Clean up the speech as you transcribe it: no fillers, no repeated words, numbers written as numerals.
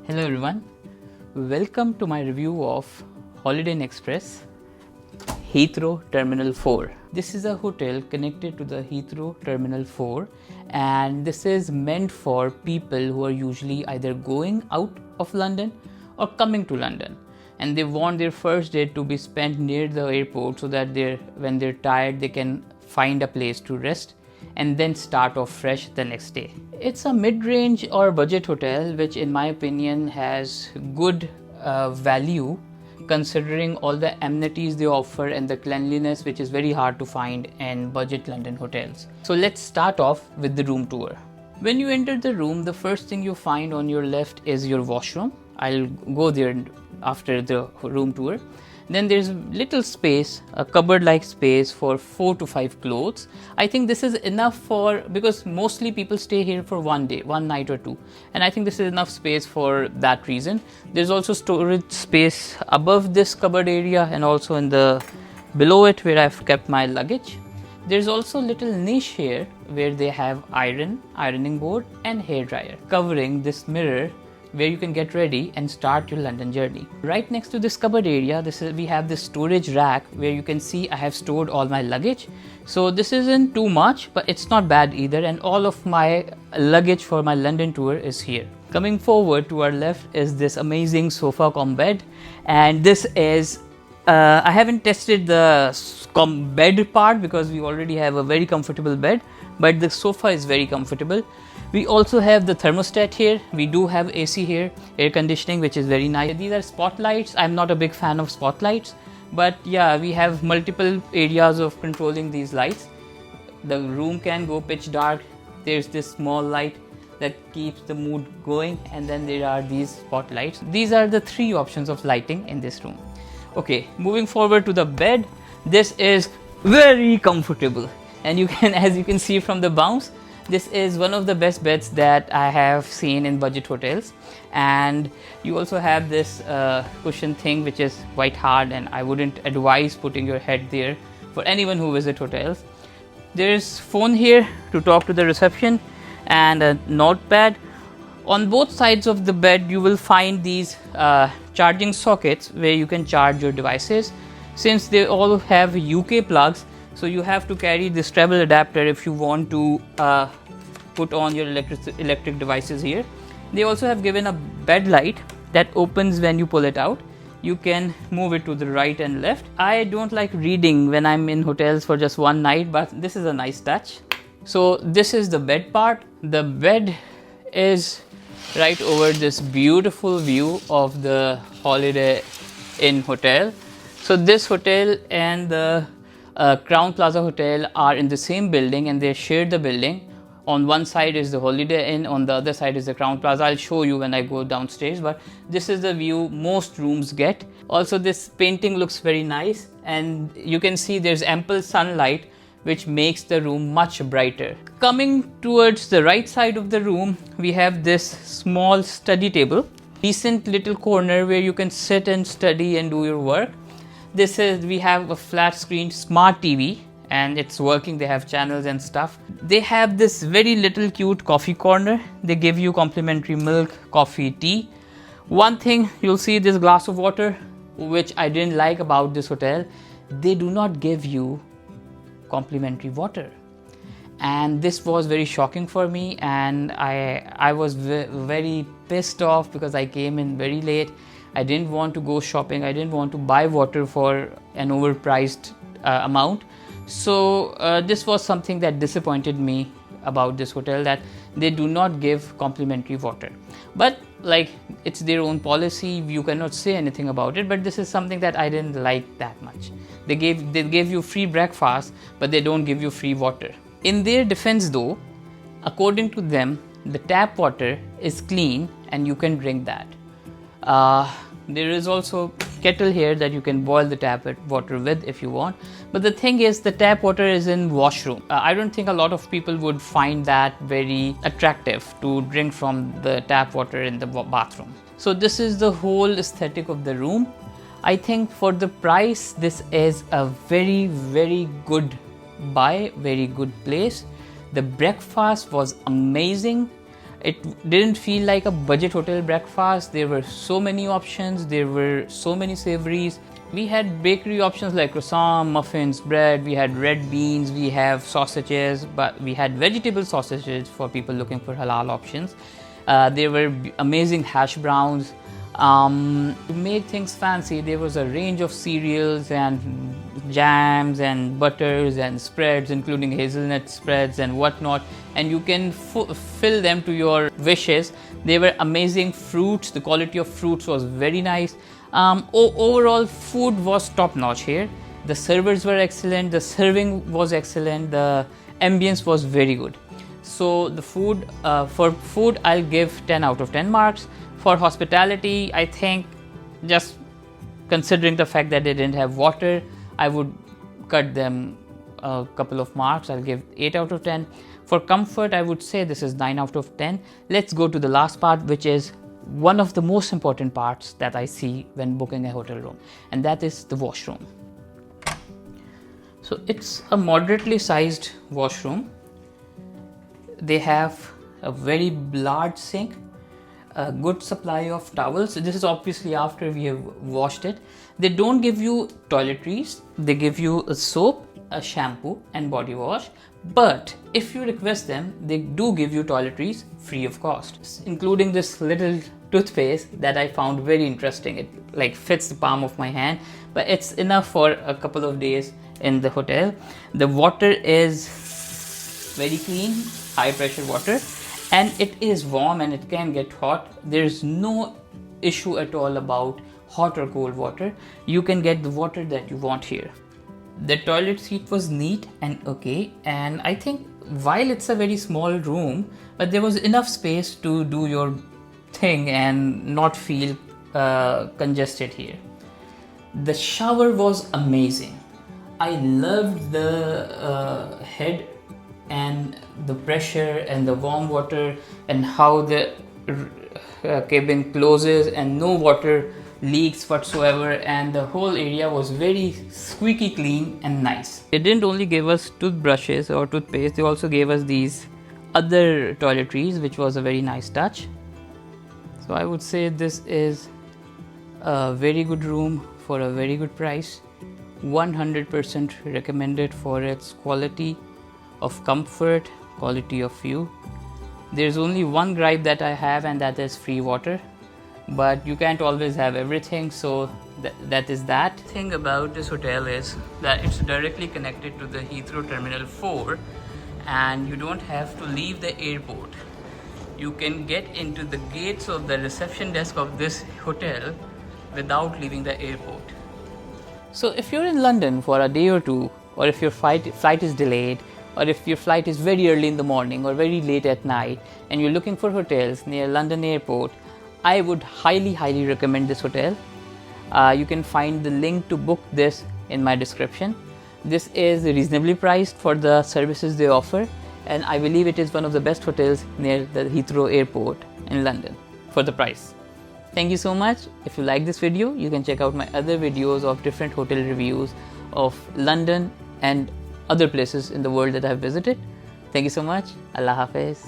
Hello everyone, welcome to my review of Holiday Inn Express Heathrow Terminal 4. This is a hotel connected to the Heathrow Terminal 4 and this is meant for people who are usually either going out of London or coming to London, and they want their first day to be spent near the airport so that when they're tired they can find a place to rest and then start off fresh the next day. It's a mid-range or budget hotel which in my opinion has good value considering all the amenities they offer and the cleanliness which is very hard to find in budget London hotels. So let's start off with the room tour. When you enter the room, the first thing you find on your left is your washroom. I'll go there after the room tour. Then there's little space, a cupboard like space for 4 to 5 clothes. I think this is enough because mostly people stay here for one day, one night or two, and I think this is enough space for that reason. There's also storage space above this cupboard area and also below it where I've kept my luggage. There's also a little niche here where they have ironing board and hair dryer covering this mirror where you can get ready and start your London journey. Right next to this cupboard area, we have this storage rack where you can see I have stored all my luggage. So this isn't too much, but it's not bad either, and all of my luggage for my London tour is here. Coming forward to our left is this amazing sofa cum bed, and this is I haven't tested the bed part because we already have a very comfortable bed, but the sofa is very comfortable. We also have the thermostat here. We do have AC here, air conditioning, which is very nice. These are spotlights. I'm not a big fan of spotlights, but yeah, we have multiple areas of controlling these lights. The room can go pitch dark. There's this small light that keeps the mood going, and then there are these spotlights. These are the 3 options of lighting in this room. Okay, moving forward to the bed. This is very comfortable, and as you can see from the bounce, this is one of the best beds that I have seen in budget hotels. And you also have this cushion thing which is quite hard, and I wouldn't advise putting your head there for anyone who visits hotels. There's phone here to talk to the reception and a notepad. On both sides of the bed you will find these charging sockets where you can charge your devices. Since they all have UK plugs, so you have to carry this treble adapter if you want to put on your electric devices here. They also have given a bed light that opens when you pull it out. You can move it to the right and left. I don't like reading when I'm in hotels for just one night, but this is a nice touch. So this is the bed part. The bed is right over this beautiful view of the Holiday Inn hotel. So this hotel and the Crown Plaza Hotel are in the same building and they share the building. On one side is the Holiday Inn, on the other side is the Crown Plaza. I'll show you when I go downstairs, but this is the view most rooms get. Also, this painting looks very nice, and you can see there's ample sunlight which makes the room much brighter. Coming towards the right side of the room, we have this small study table, decent little corner where you can sit and study and do your work. We have a flat screen smart TV and it's working. They have channels and stuff. They have this very little cute coffee corner. They give you complimentary milk, coffee, tea. One thing, you'll see this glass of water, which I didn't like about this hotel. They do not give you complimentary water, and this was very shocking for me, and I was very pissed off because I came in very late. I didn't want to go shopping. I didn't want to buy water for an overpriced amount. So this was something that disappointed me about this hotel, that they do not give complimentary water. But like, it's their own policy, you cannot say anything about it, but this is something that I didn't like that much. They gave you free breakfast, but they don't give you free water. In their defense though, according to them, the tap water is clean and you can drink that. There is also kettle here that you can boil the tap water with if you want. But the thing is, the tap water is in washroom. I don't think a lot of people would find that very attractive to drink from the tap water in the bathroom. So this is the whole aesthetic of the room. I think for the price, this is a very, very good buy, very good place. The breakfast was amazing. It didn't feel like a budget hotel breakfast. There were so many options, there were so many savories. We had bakery options like croissant, muffins, bread, we had red beans, we have sausages, but we had vegetable sausages for people looking for halal options. There were amazing hash browns. To make things fancy, there was a range of cereals and jams and butters and spreads, including hazelnut spreads and whatnot, and you can fill them to your wishes. They were amazing fruits. The quality of fruits was very nice. Overall, food was top notch here. The servers were excellent, the serving was excellent, the ambience was very good. So the food, for food I'll give 10 out of 10 marks. For hospitality, I think, just considering the fact that they didn't have water, I would cut them a couple of marks. I'll give 8 out of 10. For comfort, I would say this is 9 out of 10. Let's go to the last part, which is one of the most important parts that I see when booking a hotel room, and that is the washroom. So it's a moderately sized washroom. They have a very large sink, a good supply of towels. This is obviously after we have washed it. They don't give you toiletries. They give you a soap, a shampoo and body wash, but if you request them, they do give you toiletries free of cost, including this little toothpaste that I found very interesting. It like fits the palm of my hand, but it's enough for a couple of days in the hotel. The water is very clean, high pressure water, and it is warm and it can get hot. There's no issue at all about hot or cold water. You can get the water that you want here. The toilet seat was neat and okay, and I think while it's a very small room, but there was enough space to do your thing and not feel congested here. The shower was amazing. I loved the head and the pressure and the warm water and how the cabin closes and no water leaks whatsoever, and the whole area was very squeaky clean and nice. They didn't only give us toothbrushes or toothpaste, they also gave us these other toiletries, which was a very nice touch. So I would say this is a very good room for a very good price. 100% recommended for its quality of comfort, quality of view. There's only one gripe that I have, and that is free water, but you can't always have everything, so that is that. The thing about this hotel is that it's directly connected to the Heathrow Terminal 4 and you don't have to leave the airport. You can get into the gates of the reception desk of this hotel without leaving the airport. So if you're in London for a day or two, or if your flight is delayed, or if your flight is very early in the morning or very late at night and you're looking for hotels near London airport, I would highly recommend this hotel. You can find the link to book this in my description. This is reasonably priced for the services they offer, and I believe it is one of the best hotels near the Heathrow airport in London for the price. Thank you so much. If you like this video, you can check out my other videos of different hotel reviews of London and other places in the world that I have visited. Thank you so much. Allah Hafiz.